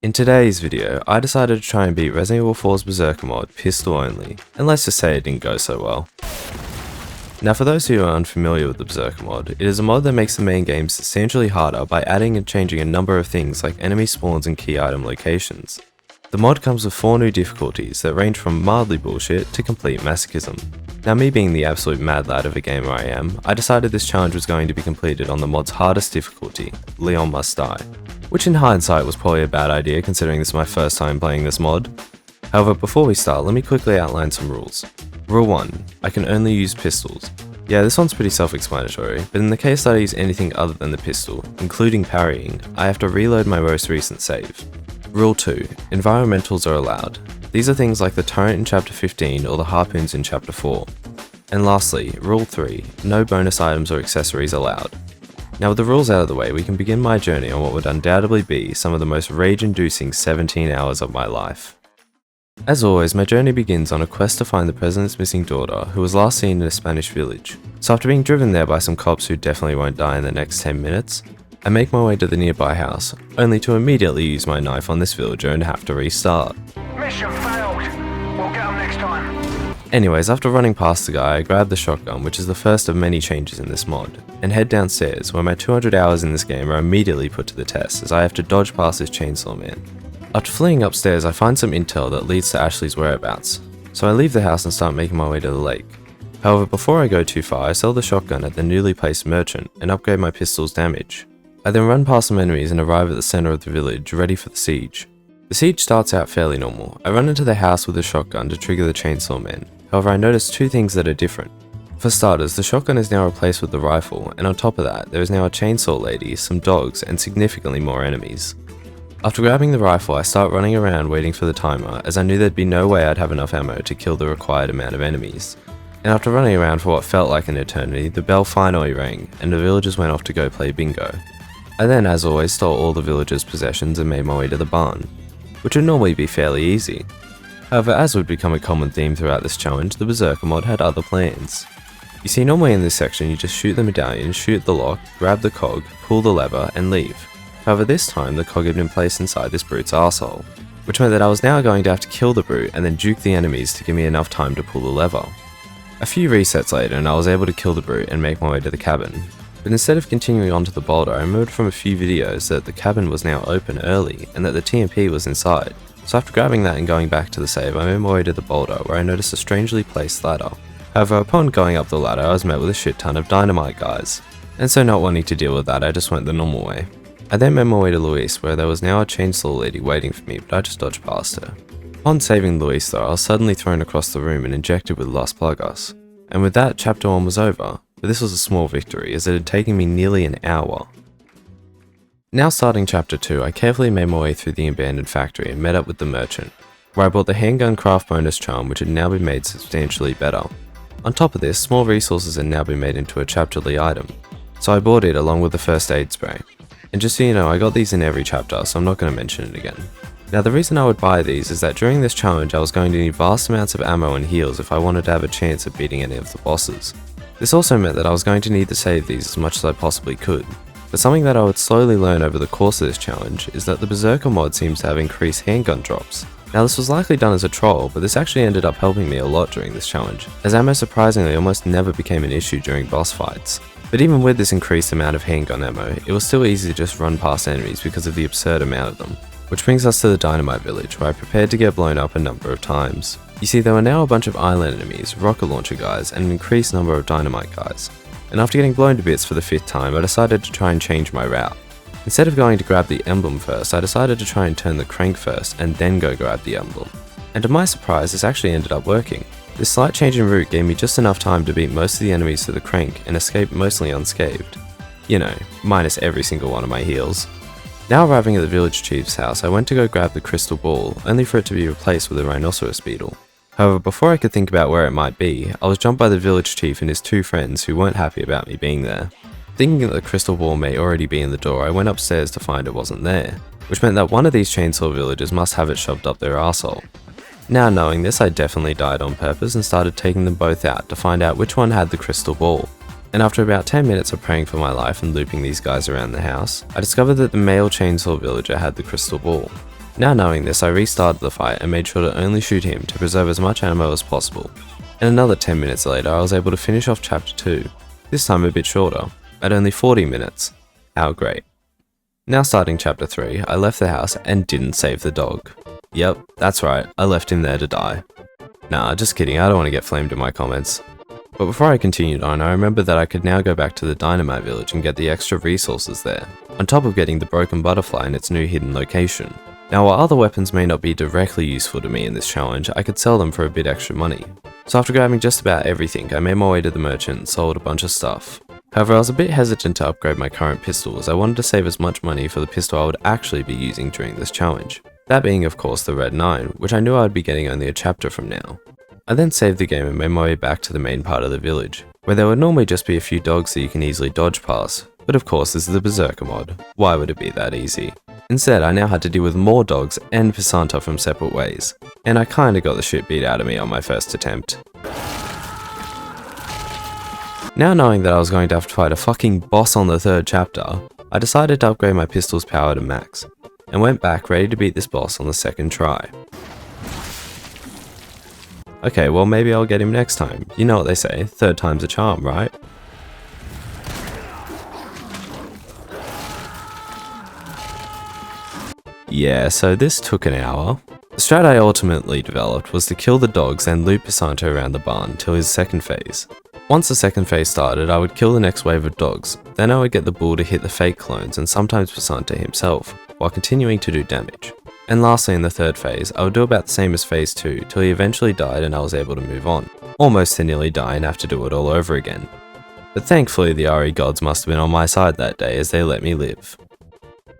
In today's video, I decided to try and beat Resident Evil 4's Berserker mod pistol only, and let's just say it didn't go so well. Now for those who are unfamiliar with the Berserker mod, it is a mod that makes the main game substantially harder by adding and changing a number of things like enemy spawns and key item locations. The mod comes with 4 new difficulties that range from mildly bullshit to complete masochism. Now me being the absolute mad lad of a gamer I am, I decided this challenge was going to be completed on the mod's hardest difficulty, Leon Must Die. Which in hindsight was probably a bad idea considering this is my first time playing this mod. However, before we start, let me quickly outline some rules. Rule 1. I can only use pistols. Yeah, this one's pretty self-explanatory, but in the case that I use anything other than the pistol, including parrying, I have to reload my most recent save. Rule 2. Environmentals are allowed. These are things like the turret in chapter 15 or the harpoons in chapter 4. And lastly, Rule 3. No bonus items or accessories allowed. Now with the rules out of the way, we can begin my journey on what would undoubtedly be some of the most rage-inducing 17 hours of my life. As always, my journey begins on a quest to find the president's missing daughter, who was last seen in a Spanish village. So after being driven there by some cops who definitely won't die in the next 10 minutes, I make my way to the nearby house, only to immediately use my knife on this villager and have to restart. Mission failed. We'll get them next time. Anyways, after running past the guy, I grab the shotgun, which is the first of many changes in this mod, and head downstairs, where my 200 hours in this game are immediately put to the test as I have to dodge past this chainsaw man. After fleeing upstairs, I find some intel that leads to Ashley's whereabouts, so I leave the house and start making my way to the lake. However, before I go too far, I sell the shotgun at the newly placed merchant and upgrade my pistol's damage. I then run past some enemies and arrive at the center of the village, ready for the siege. The siege starts out fairly normal. I run into the house with a shotgun to trigger the chainsaw man. However, I notice 2 things that are different. For starters, the shotgun is now replaced with the rifle, and on top of that, there is now a chainsaw lady, some dogs, and significantly more enemies. After grabbing the rifle, I start running around waiting for the timer, as I knew there'd be no way I'd have enough ammo to kill the required amount of enemies. And after running around for what felt like an eternity, the bell finally rang, and the villagers went off to go play bingo. I then, as always, stole all the villagers' possessions and made my way to the barn, which would normally be fairly easy. However, as would become a common theme throughout this challenge, the Berserker mod had other plans. You see, normally in this section you just shoot the medallion, shoot the lock, grab the cog, pull the lever, and leave. However, this time the cog had been placed inside this brute's arsehole, which meant that I was now going to have to kill the brute and then juke the enemies to give me enough time to pull the lever. A few resets later and I was able to kill the brute and make my way to the cabin. But instead of continuing on to the boulder, I remembered from a few videos that the cabin was now open early and that the TMP was inside. So after grabbing that and going back to the save, I made my way to the boulder where I noticed a strangely placed ladder. However, upon going up the ladder, I was met with a shit ton of dynamite guys. And so not wanting to deal with that, I just went the normal way. I then made my way to Luis, where there was now a chainsaw lady waiting for me, but I just dodged past her. Upon saving Luis though, I was suddenly thrown across the room and injected with Las Plagas. And with that, chapter 1 was over. But this was a small victory, as it had taken me nearly an hour. Now starting chapter 2, I carefully made my way through the abandoned factory and met up with the merchant, where I bought the handgun craft bonus charm, which had now been made substantially better. On top of this, small resources had now been made into a chapterly item, so I bought it along with the first aid spray. And just so you know, I got these in every chapter, so I'm not going to mention it again. Now the reason I would buy these is that during this challenge I was going to need vast amounts of ammo and heals if I wanted to have a chance of beating any of the bosses. This also meant that I was going to need to save these as much as I possibly could. But something that I would slowly learn over the course of this challenge is that the Berserker mod seems to have increased handgun drops. Now this was likely done as a troll, but this actually ended up helping me a lot during this challenge, as ammo surprisingly almost never became an issue during boss fights. But even with this increased amount of handgun ammo, it was still easy to just run past enemies because of the absurd amount of them. Which brings us to the Dynamite Village, where I prepared to get blown up a number of times. You see, there were now a bunch of island enemies, rocket launcher guys, and an increased number of dynamite guys. And after getting blown to bits for the 5th time, I decided to try and change my route. Instead of going to grab the emblem first, I decided to try and turn the crank first, and then go grab the emblem. And to my surprise, this actually ended up working. This slight change in route gave me just enough time to beat most of the enemies to the crank and escape mostly unscathed. You know, minus every single one of my heals. Now arriving at the village chief's house, I went to go grab the crystal ball, only for it to be replaced with a rhinoceros beetle. However, before I could think about where it might be, I was jumped by the village chief and his 2 friends who weren't happy about me being there. Thinking that the crystal ball may already be in the door, I went upstairs to find it wasn't there, which meant that one of these chainsaw villagers must have it shoved up their arsehole. Now knowing this, I definitely died on purpose and started taking them both out to find out which one had the crystal ball. And after about 10 minutes of praying for my life and looping these guys around the house, I discovered that the male chainsaw villager had the crystal ball. Now knowing this, I restarted the fight and made sure to only shoot him to preserve as much ammo as possible. And another 10 minutes later, I was able to finish off chapter 2, this time a bit shorter, at only 40 minutes. How great. Now starting chapter 3, I left the house and didn't save the dog. Yep, that's right, I left him there to die. Nah, just kidding, I don't want to get flamed in my comments. But before I continued on, I remembered that I could now go back to the Dynamite Village and get the extra resources there, on top of getting the broken butterfly in its new hidden location. Now while other weapons may not be directly useful to me in this challenge, I could sell them for a bit extra money. So after grabbing just about everything, I made my way to the merchant and sold a bunch of stuff. However, I was a bit hesitant to upgrade my current pistol as I wanted to save as much money for the pistol I would actually be using during this challenge. That being of course the Red 9, which I knew I would be getting only a chapter from now. I then saved the game and made my way back to the main part of the village, where there would normally just be a few dogs that you can easily dodge past, but of course this is the Berserker mod, why would it be that easy? Instead, I now had to deal with more dogs and Pisanta from separate ways, and I kinda got the shit beat out of me on my first attempt. Now knowing that I was going to have to fight a fucking boss on the 3rd chapter, I decided to upgrade my pistol's power to max, and went back ready to beat this boss on the 2nd try. Okay, well maybe I'll get him next time. You know what they say, 3rd time's a charm, right? Yeah, so this took an hour. The strat I ultimately developed was to kill the dogs and loop Pisanta around the barn till his 2nd phase. Once the 2nd phase started, I would kill the next wave of dogs, then I would get the bull to hit the fake clones and sometimes Pisanta himself, while continuing to do damage. And lastly in the 3rd phase, I would do about the same as phase 2 till he eventually died and I was able to move on, almost to nearly die and have to do it all over again. But thankfully the RE gods must have been on my side that day as they let me live.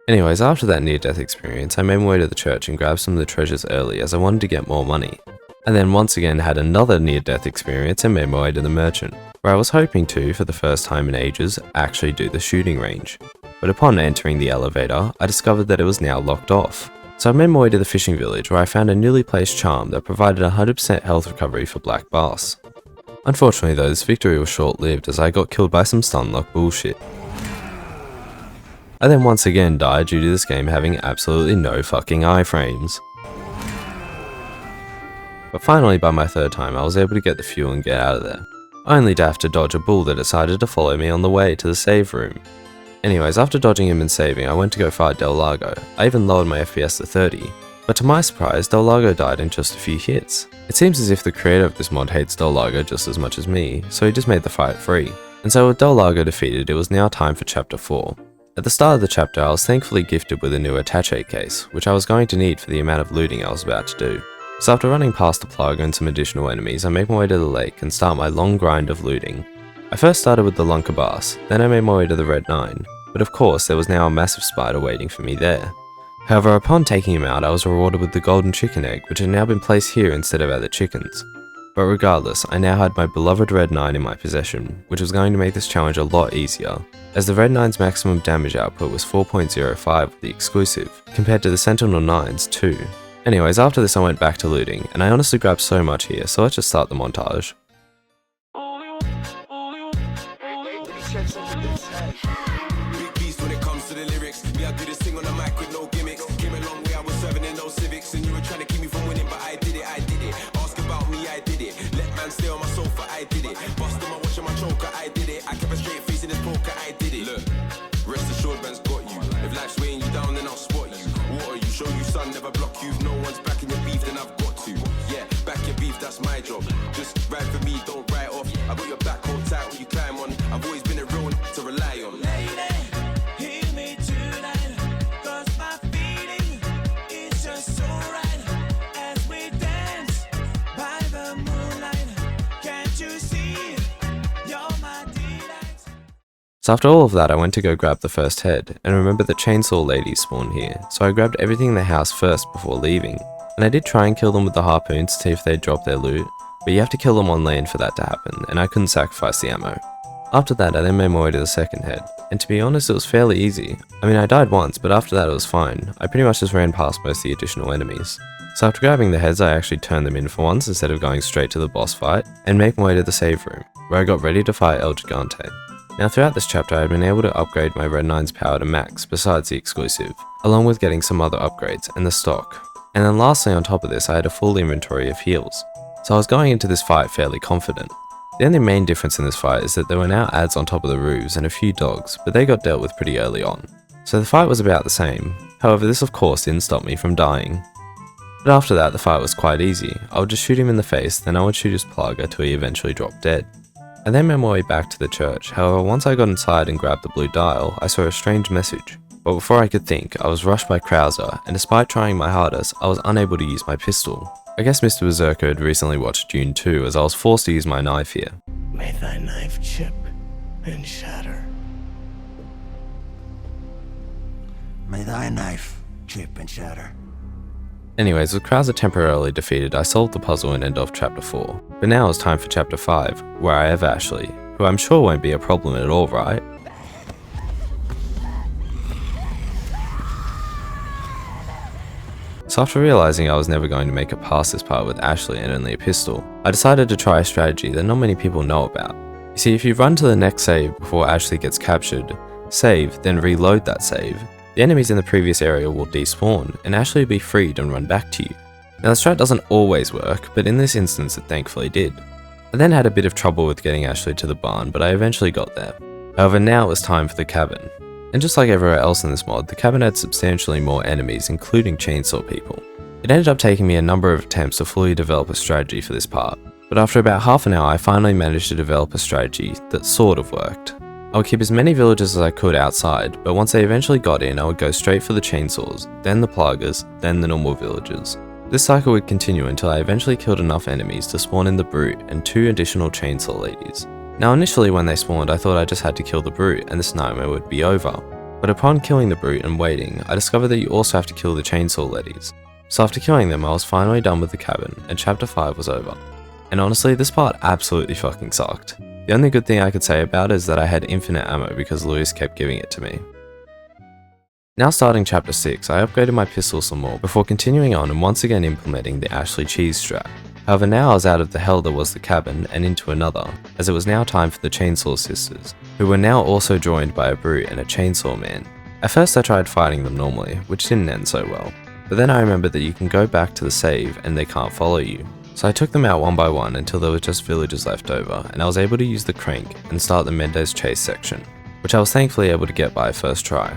Anyways, after that near-death experience, I made my way to the church and grabbed some of the treasures early as I wanted to get more money. And then once again had another near-death experience and made my way to the merchant, where I was hoping to, for the first time in ages, actually do the shooting range. But upon entering the elevator, I discovered that it was now locked off. So I made my way to the fishing village where I found a newly placed charm that provided 100% health recovery for black bass. Unfortunately though, this victory was short-lived as I got killed by some stunlock bullshit. I then once again died due to this game having absolutely no fucking iframes. But finally by my 3rd time I was able to get the fuel and get out of there, only to have to dodge a bull that decided to follow me on the way to the save room. Anyways, after dodging him and saving, I went to go fight Del Lago. I even lowered my FPS to 30, but to my surprise, Del Lago died in just a few hits. It seems as if the creator of this mod hates Del Lago just as much as me, so he just made the fight free. And so with Del Lago defeated, it was now time for chapter 4. At the start of the chapter, I was thankfully gifted with a new attache case, which I was going to need for the amount of looting I was about to do. So after running past the plug and some additional enemies, I made my way to the lake and start my long grind of looting. I first started with the Lunka Bass, then I made my way to the Red 9, but of course there was now a massive spider waiting for me there. However, upon taking him out, I was rewarded with the golden chicken egg, which had now been placed here instead of at the chickens. But regardless, I now had my beloved Red 9 in my possession, which was going to make this challenge a lot easier, as the Red 9's maximum damage output was 4.05 with the exclusive, compared to the Sentinel 9's 2. Anyways, after this I went back to looting, and I honestly grabbed so much here, so let's just start the montage. Big beast when it comes to the lyrics. Me, I do this thing on the mic with no gimmicks. Came a long way, I was serving in no civics. And you were trying to keep me from winning, but I did it, I did it. Ask about me, I did it. Let man stay on my sofa, I did it. Bust on my watch and my choker, I did it. I kept a straight face in this poker, I did it. Look, rest assured, man's got you. If life's weighing you down, then I'll spot you. Water you, show you sun, never block you. If no one's backing your beef, then I've got to. Yeah, back your beef, that's my job. Just ride for me, don't write off. I got your back, hold tight when you climb on. I've always been a real to rely on. So after all of that, I went to go grab the first head, and remember that chainsaw ladies spawn here, so I grabbed everything in the house first before leaving. And I did try and kill them with the harpoons to see if they'd drop their loot, but you have to kill them on land for that to happen, and I couldn't sacrifice the ammo. After that, I then made my way to the second head, and to be honest, it was fairly easy. I mean, I died once, but after that it was fine. I pretty much just ran past most of the additional enemies. So after grabbing the heads, I actually turned them in for once instead of going straight to the boss fight, and made my way to the save room, where I got ready to fight El Gigante. Now throughout this chapter I had been able to upgrade my Red 9's power to max besides the exclusive, along with getting some other upgrades and the stock. And then lastly on top of this I had a full inventory of heals. So I was going into this fight fairly confident. The only main difference in this fight is that there were now ads on top of the roofs and a few dogs, but they got dealt with pretty early on. So the fight was about the same, however this of course didn't stop me from dying. But after that the fight was quite easy. I would just shoot him in the face, then I would shoot his plug until he eventually dropped dead. I then made my way back to the church, however once I got inside and grabbed the blue dial, I saw a strange message. But before I could think, I was rushed by Krauser, and despite trying my hardest, I was unable to use my pistol. I guess Mr. Berserker had recently watched Dune 2 as I was forced to use my knife here. May thy knife chip and shatter. May thy knife chip and shatter. Anyways, with Krauser temporarily defeated, I solved the puzzle and ended off chapter 4. But now it's time for chapter 5, where I have Ashley, who I'm sure won't be a problem at all, right? So after realizing I was never going to make it past this part with Ashley and only a pistol, I decided to try a strategy that not many people know about. You see, if you run to the next save before Ashley gets captured, save, then reload that save, the enemies in the previous area will despawn, and Ashley will be freed and run back to you. Now the strat doesn't always work, but in this instance it thankfully did. I then had a bit of trouble with getting Ashley to the barn, but I eventually got there. However, now it was time for the cabin. And just like everywhere else in this mod, the cabin had substantially more enemies, including chainsaw people. It ended up taking me a number of attempts to fully develop a strategy for this part, but after about half an hour I finally managed to develop a strategy that sort of worked. I would keep as many villagers as I could outside, but once they eventually got in I would go straight for the chainsaws, then the pluggers, then the normal villagers. This cycle would continue until I eventually killed enough enemies to spawn in the brute and 2 additional chainsaw ladies. Now initially when they spawned I thought I just had to kill the brute and this nightmare would be over, but upon killing the brute and waiting, I discovered that you also have to kill the chainsaw ladies. So after killing them I was finally done with the cabin and chapter 5 was over. And honestly this part absolutely fucking sucked. The only good thing I could say about it is that I had infinite ammo because Lewis kept giving it to me. Now starting chapter 6, I upgraded my pistol some more before continuing on and once again implementing the Ashley cheese strat. However now I was out of the hell that was the cabin and into another, as it was now time for the Chainsaw Sisters, who were now also joined by a brute and a chainsaw man. At first I tried fighting them normally, which didn't end so well, but then I remembered that you can go back to the save and they can't follow you. So I took them out one by one until there were just villagers left over, and I was able to use the crank and start the Mendez chase section, which I was thankfully able to get by first try.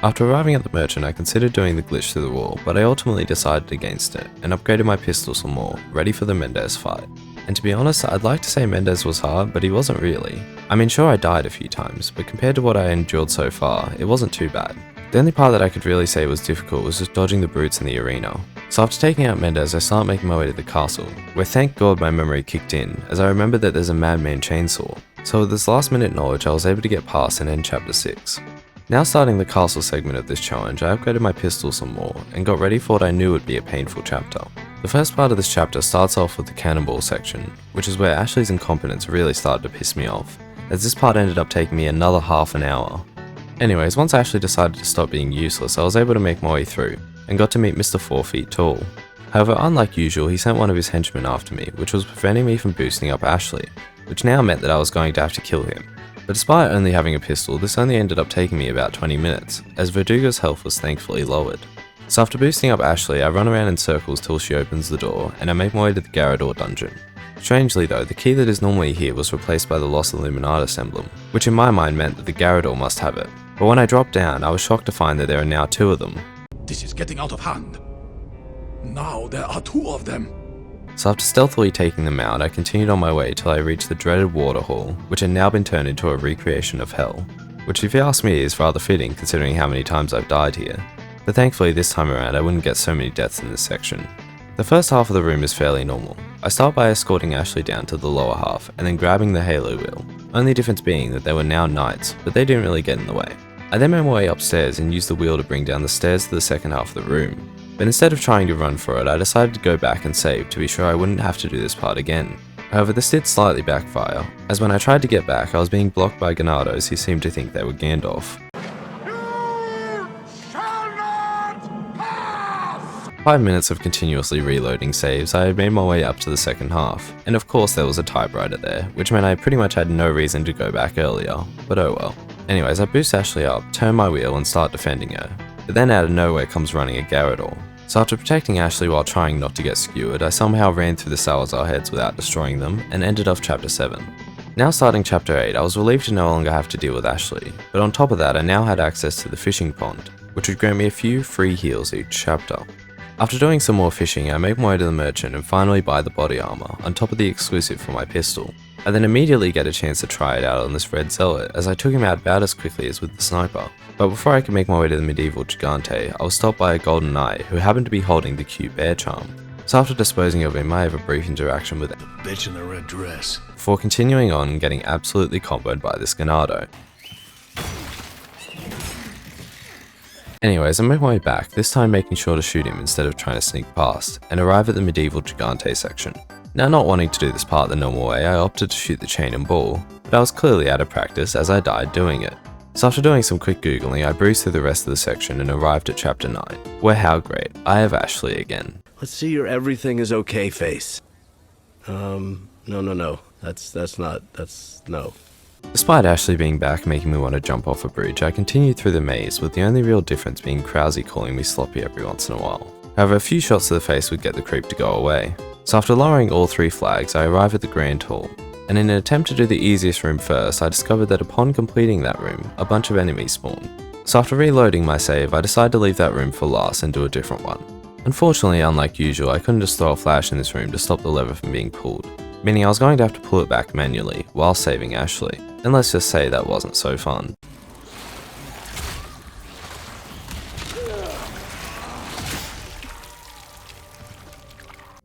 After arriving at the merchant I considered doing the glitch through the wall, but I ultimately decided against it, and upgraded my pistol some more, ready for the Mendez fight. And to be honest, I'd like to say Mendez was hard, but he wasn't really. I mean sure I died a few times, but compared to what I endured so far, it wasn't too bad. The only part that I could really say was difficult was just dodging the brutes in the arena. So after taking out Mendez I started making my way to the castle, where thank god my memory kicked in, as I remembered that there's a madman chainsaw. So with this last minute knowledge I was able to get past and end chapter 6. Now starting the castle segment of this challenge, I upgraded my pistol some more, and got ready for what I knew would be a painful chapter. The first part of this chapter starts off with the cannonball section, which is where Ashley's incompetence really started to piss me off, as this part ended up taking me another half an hour. Anyways, once Ashley decided to stop being useless, I was able to make my way through, and got to meet Mr. 4 Feet Tall. However, unlike usual, he sent one of his henchmen after me, which was preventing me from boosting up Ashley, which now meant that I was going to have to kill him. But despite only having a pistol, this only ended up taking me about 20 minutes, as Verdugo's health was thankfully lowered. So after boosting up Ashley, I run around in circles till she opens the door, and I make my way to the Garrador dungeon. Strangely though, the key that is normally here was replaced by the Los Illuminatus emblem, which in my mind meant that the Garrador must have it. But when I dropped down, I was shocked to find that there are now 2 of them. This is getting out of hand. Now there are 2 of them. So after stealthily taking them out, I continued on my way till I reached the dreaded waterhall, which had now been turned into a recreation of hell. Which if you ask me is rather fitting considering how many times I've died here. But thankfully this time around I wouldn't get so many deaths in this section. The first half of the room is fairly normal. I start by escorting Ashley down to the lower half and then grabbing the halo wheel, only difference being that they were now knights, but they didn't really get in the way. I then made my way upstairs and used the wheel to bring down the stairs to the second half of the room. But instead of trying to run for it, I decided to go back and save to be sure I wouldn't have to do this part again. However, this did slightly backfire, as when I tried to get back, I was being blocked by Ganados who seemed to think they were Gandalf. 5 minutes of continuously reloading saves, I had made my way up to the second half, and of course there was a typewriter there, which meant I pretty much had no reason to go back earlier, but oh well. Anyways, I boost Ashley up, turn my wheel and start defending her, but then out of nowhere comes running a Gyarados. So after protecting Ashley while trying not to get skewered, I somehow ran through the Salazar heads without destroying them, and ended off chapter 7. Now starting chapter 8, I was relieved to no longer have to deal with Ashley, but on top of that I now had access to the fishing pond, which would grant me a few free heals each chapter. After doing some more fishing, I make my way to the merchant and finally buy the body armor, on top of the exclusive for my pistol. I then immediately get a chance to try it out on this red zealot, as I took him out about as quickly as with the sniper. But before I could make my way to the medieval Gigante, I was stopped by a golden knight who happened to be holding the cute bear charm. So after disposing of him, I have a brief interaction with him, Bitch in the red dress. before continuing on and getting absolutely comboed by this Ganado. Anyways, I make my way back, this time making sure to shoot him instead of trying to sneak past, and arrive at the medieval Gigante section. Now not wanting to do this part the normal way, I opted to shoot the chain and ball, but I was clearly out of practice as I died doing it. So after doing some quick googling, I breezed through the rest of the section and arrived at chapter 9, where how great, I have Ashley again. Let's see your everything is okay face. No. That's no. Despite Ashley being back making me want to jump off a bridge, I continued through the maze, with the only real difference being Krausie calling me sloppy every once in a while. However, a few shots to the face would get the creep to go away. So after lowering all 3 flags, I arrive at the Grand Hall, and in an attempt to do the easiest room first, I discovered that upon completing that room, a bunch of enemies spawned. So after reloading my save, I decided to leave that room for last and do a different one. Unfortunately, unlike usual, I couldn't just throw a flash in this room to stop the lever from being pulled, meaning I was going to have to pull it back manually, while saving Ashley. And let's just say that wasn't so fun.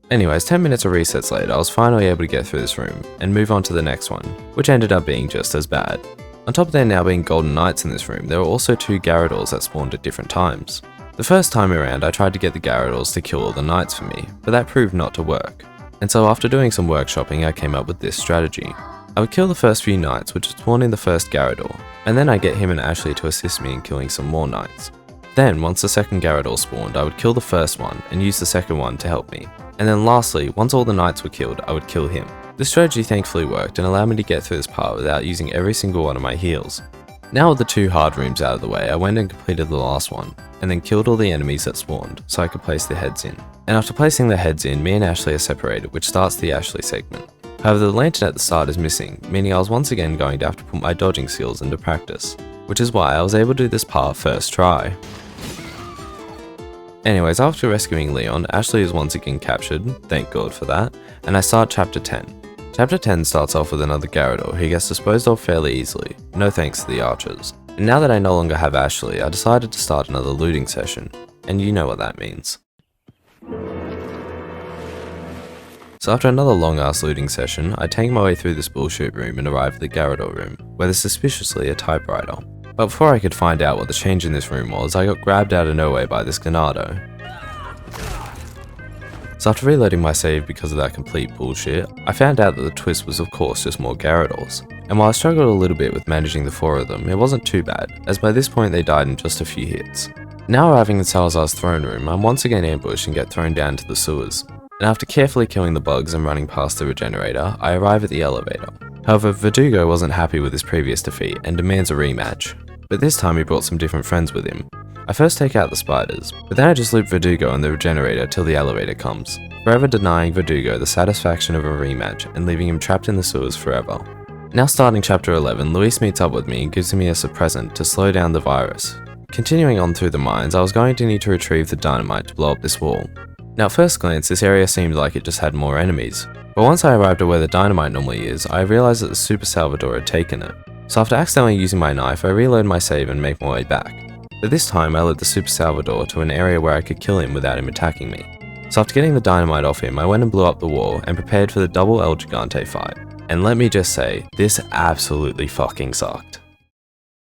Anyways, 10 minutes of resets later, I was finally able to get through this room, and move on to the next one, which ended up being just as bad. On top of there now being golden knights in this room, there were also 2 Gyarados that spawned at different times. The first time around, I tried to get the Gyarados to kill all the knights for me, but that proved not to work. And so after doing some workshopping, I came up with this strategy. I would kill the first few knights which would spawn in the first Gyarados, and then I'd get him and Ashley to assist me in killing some more knights. Then, once the second Gyarados spawned, I would kill the first one and use the second one to help me. And then lastly, once all the knights were killed, I would kill him. This strategy thankfully worked and allowed me to get through this part without using every single one of my heals. Now with the 2 hard rooms out of the way, I went and completed the last one, and then killed all the enemies that spawned, so I could place the heads in. And after placing the heads in, me and Ashley are separated, which starts the Ashley segment. However, the lantern at the start is missing, meaning I was once again going to have to put my dodging skills into practice, which is why I was able to do this part first try. Anyways, after rescuing Leon, Ashley is once again captured, thank God for that, and I start chapter 10. Chapter 10 starts off with another Gyarados who gets disposed of fairly easily, no thanks to the archers. And now that I no longer have Ashley, I decided to start another looting session, and you know what that means. So after another long ass looting session, I tank my way through this bullshit room and arrive at the Gyarados room, where there's suspiciously a typewriter. But before I could find out what the change in this room was, I got grabbed out of nowhere by this Ganado. So after reloading my save because of that complete bullshit, I found out that the twist was of course just more Gyarados. And while I struggled a little bit with managing the 4 of them, it wasn't too bad, as by this point they died in just a few hits. Now arriving in Salazar's throne room, I'm once again ambushed and get thrown down to the sewers. And after carefully killing the bugs and running past the regenerator, I arrive at the elevator. However, Verdugo wasn't happy with his previous defeat and demands a rematch, but this time he brought some different friends with him. I first take out the spiders, but then I just loop Verdugo and the regenerator till the elevator comes, forever denying Verdugo the satisfaction of a rematch and leaving him trapped in the sewers forever. Now starting chapter 11, Luis meets up with me and gives me as a present to slow down the virus. Continuing on through the mines, I was going to need to retrieve the dynamite to blow up this wall. Now at first glance, this area seemed like it just had more enemies, but once I arrived at where the dynamite normally is, I realized that the Super Salvador had taken it. So after accidentally using my knife, I reload my save and make my way back. But this time I led the Super Salvador to an area where I could kill him without him attacking me. So after getting the dynamite off him, I went and blew up the wall and prepared for the double El Gigante fight. And let me just say, this absolutely fucking sucked.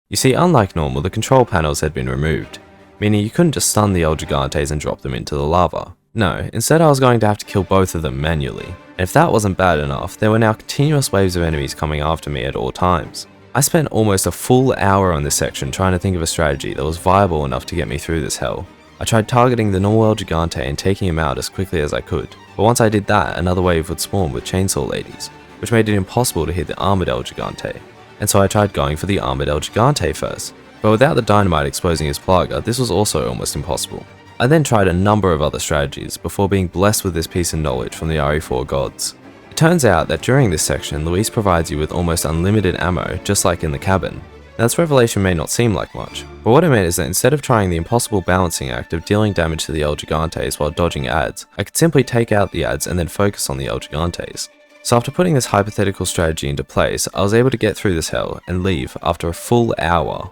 You see, unlike normal, the control panels had been removed, meaning you couldn't just stun the El Gigantes and drop them into the lava. No, instead I was going to have to kill both of them manually. And if that wasn't bad enough, there were now continuous waves of enemies coming after me at all times. I spent almost a full hour on this section trying to think of a strategy that was viable enough to get me through this hell. I tried targeting the normal El Gigante and taking him out as quickly as I could, but once I did that, another wave would spawn with chainsaw ladies, which made it impossible to hit the armored El Gigante, and so I tried going for the armored El Gigante first, but without the dynamite exposing his plaga, this was also almost impossible. I then tried a number of other strategies before being blessed with this piece of knowledge from the RE4 gods. It turns out that during this section, Luis provides you with almost unlimited ammo, just like in the cabin. Now this revelation may not seem like much, but what it meant is that instead of trying the impossible balancing act of dealing damage to the El Gigantes while dodging adds, I could simply take out the adds and then focus on the El Gigantes. So after putting this hypothetical strategy into place, I was able to get through this hell and leave after a full hour.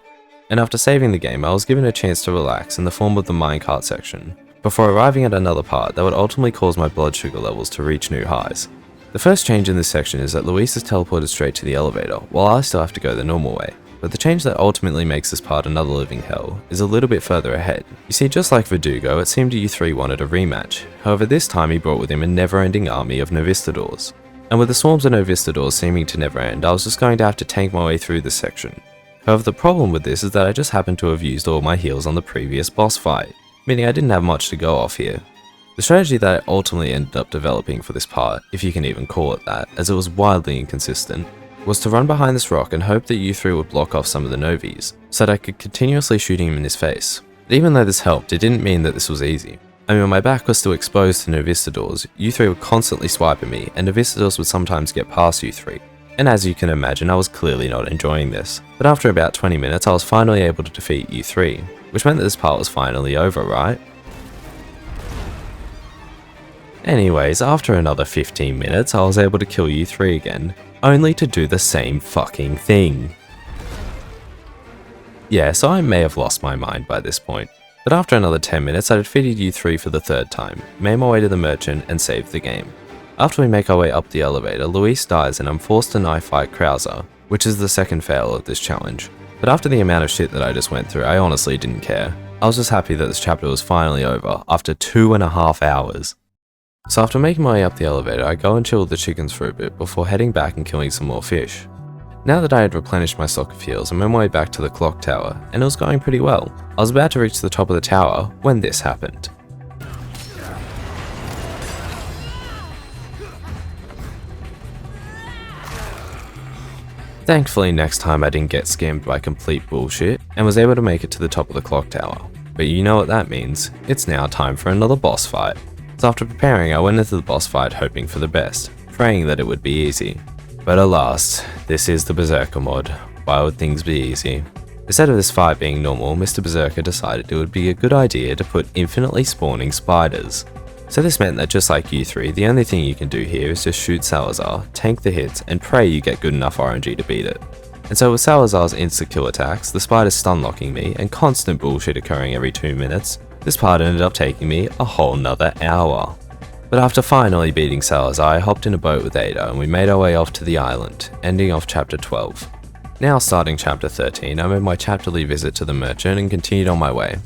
And after saving the game, I was given a chance to relax in the form of the minecart section, before arriving at another part that would ultimately cause my blood sugar levels to reach new highs. The first change in this section is that Luis is teleported straight to the elevator, while I still have to go the normal way. But the change that ultimately makes this part another living hell is a little bit further ahead. You see, just like Verdugo, it seemed U3 wanted a rematch. However, this time he brought with him a never-ending army of Novistadors. And with the swarms of Novistadors seeming to never end, I was just going to have to tank my way through this section. However, the problem with this is that I just happened to have used all my heals on the previous boss fight, meaning I didn't have much to go off here. The strategy that I ultimately ended up developing for this part, if you can even call it that, as it was wildly inconsistent, was to run behind this rock and hope that U3 would block off some of the Novis, so that I could continuously shoot him in his face. But even though this helped, it didn't mean that this was easy. I mean, when my back was still exposed to Novistadors, U3 would constantly swipe at me, and Novistadors would sometimes get past U3. And as you can imagine, I was clearly not enjoying this. But after about 20 minutes, I was finally able to defeat U3, which meant that this part was finally over, right? Anyways, after another 15 minutes, I was able to kill U3 again, only to do the same fucking thing. Yeah, so I may have lost my mind by this point, but after another 10 minutes I defeated U3 for the third time, made my way to the merchant and saved the game. After we make our way up the elevator, Luis dies and I'm forced to knife fight Krauser, which is the second fail of this challenge. But after the amount of shit that I just went through, I honestly didn't care. I was just happy that this chapter was finally over, after 2.5 hours. So after making my way up the elevator, I go and chill with the chickens for a bit before heading back and killing some more fish. Now that I had replenished my stock of heals, I made my way back to the clock tower, and it was going pretty well. I was about to reach the top of the tower when this happened. Thankfully, next time I didn't get scammed by complete bullshit, and was able to make it to the top of the clock tower. But you know what that means, it's now time for another boss fight. So after preparing, I went into the boss fight hoping for the best, praying that it would be easy. But alas, this is the Berserker mod. Why would things be easy? Instead of this fight being normal, Mr. Berserker decided it would be a good idea to put infinitely spawning spiders. So this meant that just like U3, the only thing you can do here is just shoot Salazar, tank the hits, and pray you get good enough RNG to beat it. And so with Salazar's insta-kill attacks, the spiders stun-locking me, and constant bullshit occurring every 2 minutes, this part ended up taking me a whole nother hour. But after finally beating Salazar, I hopped in a boat with Ada and we made our way off to the island, ending off chapter 12. Now starting chapter 13, I made my chapterly visit to the merchant and continued on my way.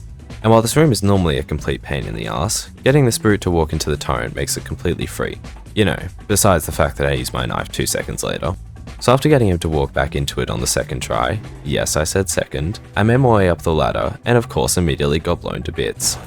And while this room is normally a complete pain in the ass, getting this brute to walk into the torrent makes it completely free. You know, besides the fact that I used my knife 2 seconds later. So after getting him to walk back into it on the second try, yes I said second, I made my way up the ladder and of course immediately got blown to bits.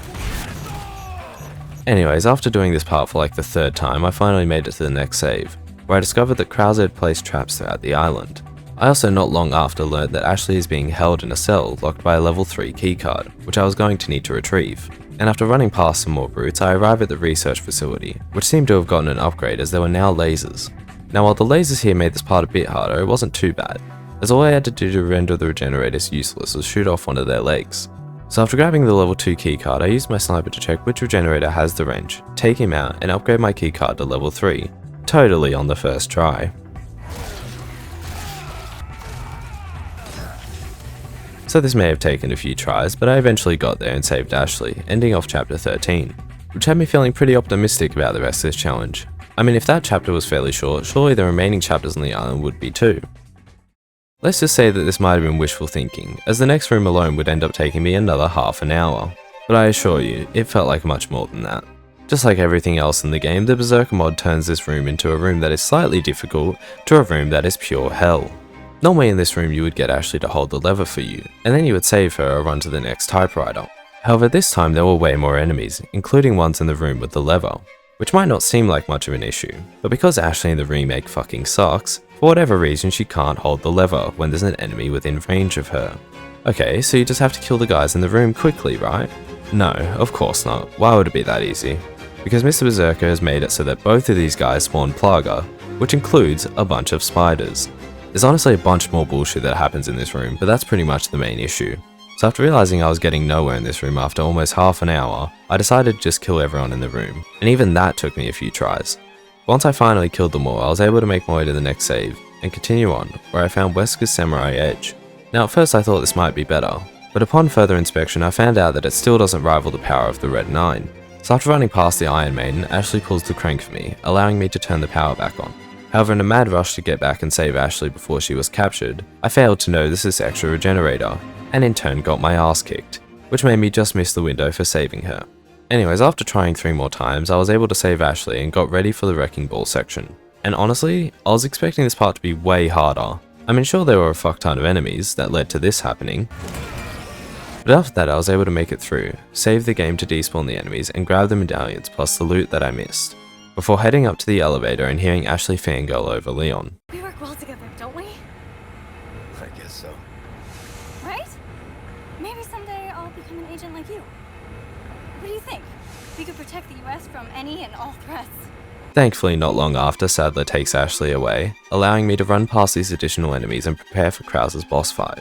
Anyways, after doing this part for like the third time, I finally made it to the next save, where I discovered that Krauser had placed traps throughout the island. I also not long after learned that Ashley is being held in a cell locked by a level 3 keycard, which I was going to need to retrieve. And after running past some more brutes, I arrived at the research facility, which seemed to have gotten an upgrade as there were now lasers. Now while the lasers here made this part a bit harder, it wasn't too bad, as all I had to do to render the regenerators useless was shoot off one of their legs. So after grabbing the level 2 keycard, I used my sniper to check which regenerator has the wrench, take him out, and upgrade my keycard to level 3, totally on the first try. So this may have taken a few tries, but I eventually got there and saved Ashley, ending off chapter 13, which had me feeling pretty optimistic about the rest of this challenge. I mean, if that chapter was fairly short, surely the remaining chapters on the island would be too. Let's just say that this might have been wishful thinking, as the next room alone would end up taking me another half an hour. But I assure you, it felt like much more than that. Just like everything else in the game, the Berserker mod turns this room into a room that is slightly difficult to a room that is pure hell. Normally in this room you would get Ashley to hold the lever for you, and then you would save her or run to the next typewriter. However, this time there were way more enemies, including ones in the room with the lever, which might not seem like much of an issue, but because Ashley in the remake fucking sucks, for whatever reason she can't hold the lever when there's an enemy within range of her. Okay, so you just have to kill the guys in the room quickly, right? No, of course not. Why would it be that easy? Because Mr. Berserker has made it so that both of these guys spawn Plaga, which includes a bunch of spiders. There's honestly a bunch more bullshit that happens in this room, but that's pretty much the main issue. So after realizing I was getting nowhere in this room after almost half an hour, I decided to just kill everyone in the room, and even that took me a few tries. Once I finally killed them all, I was able to make my way to the next save, and continue on, where I found Wesker's Samurai Edge. Now at first I thought this might be better, but upon further inspection I found out that it still doesn't rival the power of the Red 9. So after running past the Iron Maiden, Ashley pulls the crank for me, allowing me to turn the power back on. However, in a mad rush to get back and save Ashley before she was captured, I failed to notice this extra regenerator, and in turn got my ass kicked, which made me just miss the window for saving her. Anyways, after trying 3 more times, I was able to save Ashley and got ready for the Wrecking Ball section. And honestly, I was expecting this part to be way harder. I mean, sure there were a fuck ton of enemies that led to this happening, but after that I was able to make it through, save the game to despawn the enemies and grab the medallions plus the loot that I missed, before heading up to the elevator and hearing Ashley fangirl over Leon. We work well together, don't we? I guess so. Right? Maybe someday I'll become an agent like you. What do you think? We could protect the US from any and all threats. Thankfully, not long after, Sadler takes Ashley away, allowing me to run past these additional enemies and prepare for Krauser's boss fight.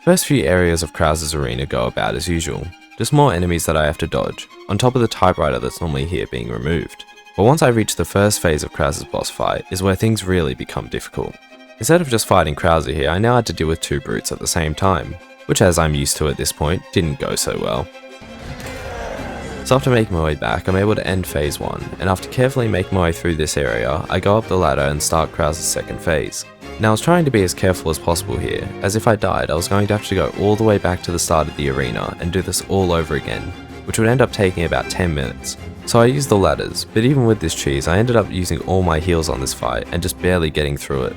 First few areas of Krauser's arena go about as usual, just more enemies that I have to dodge, on top of the typewriter that's normally here being removed. But once I reach the first phase of Krauser's boss fight is where things really become difficult. Instead of just fighting Krauser here, I now had to deal with 2 brutes at the same time, which as I'm used to at this point, didn't go so well. So after making my way back, I'm able to end phase 1, and after carefully making my way through this area, I go up the ladder and start Krauser's second phase. Now I was trying to be as careful as possible here, as if I died I was going to have to go all the way back to the start of the arena and do this all over again, which would end up taking about 10 minutes. So I used the ladders, but even with this cheese I ended up using all my heals on this fight and just barely getting through it.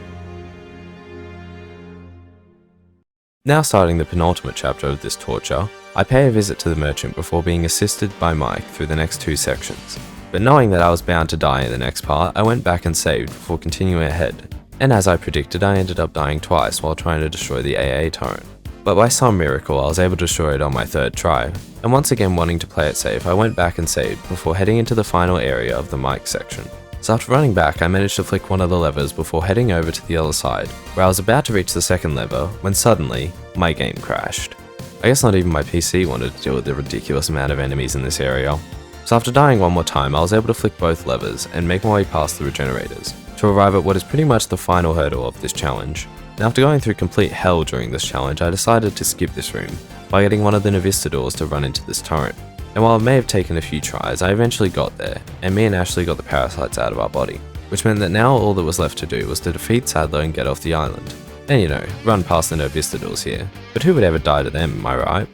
Now starting the penultimate chapter of this torture, I pay a visit to the merchant before being assisted by Mike through the next 2 sections. But knowing that I was bound to die in the next part, I went back and saved before continuing ahead. And as I predicted, I ended up dying twice while trying to destroy the AA turret. But by some miracle I was able to destroy it on my 3rd try, and once again wanting to play it safe I went back and saved before heading into the final area of the Mike section. So after running back I managed to flick one of the levers before heading over to the other side, where I was about to reach the 2nd lever when suddenly, my game crashed. I guess not even my PC wanted to deal with the ridiculous amount of enemies in this area. So after dying one more time I was able to flick both levers and make my way past the regenerators, to arrive at what is pretty much the final hurdle of this challenge. Now after going through complete hell during this challenge I decided to skip this room, by getting one of the Navistadors to run into this turret. And while it may have taken a few tries, I eventually got there, and me and Ashley got the parasites out of our body, which meant that now all that was left to do was to defeat Sadler and get off the island. And you know, run past the Navistadors here, but who would ever die to them, am I right?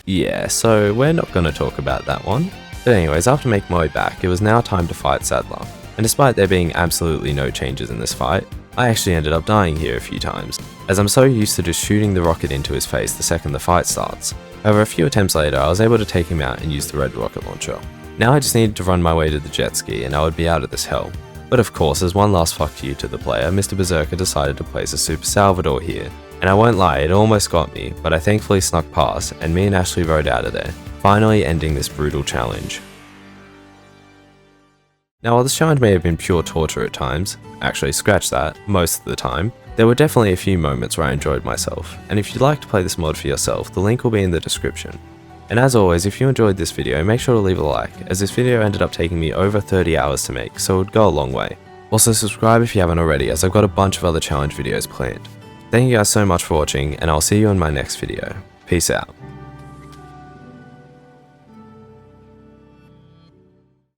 Yeah, so we're not going to talk about that one. But anyways, after making my way back, it was now time to fight Sadler. And despite there being absolutely no changes in this fight, I actually ended up dying here a few times, as I'm so used to just shooting the rocket into his face the second the fight starts. However, a few attempts later, I was able to take him out and use the red rocket launcher. Now I just needed to run my way to the jet ski and I would be out of this hell. But of course, as one last fuck you to the player, Mr. Berserker decided to place a Super Salvador here. And I won't lie, it almost got me, but I thankfully snuck past and me and Ashley rode out of there, finally ending this brutal challenge. Now while this challenge may have been pure torture at times, actually scratch that, most of the time, there were definitely a few moments where I enjoyed myself, and if you'd like to play this mod for yourself, the link will be in the description. And as always, if you enjoyed this video, make sure to leave a like, as this video ended up taking me over 30 hours to make, so it would go a long way. Also subscribe if you haven't already, as I've got a bunch of other challenge videos planned. Thank you guys so much for watching, and I'll see you in my next video. Peace out.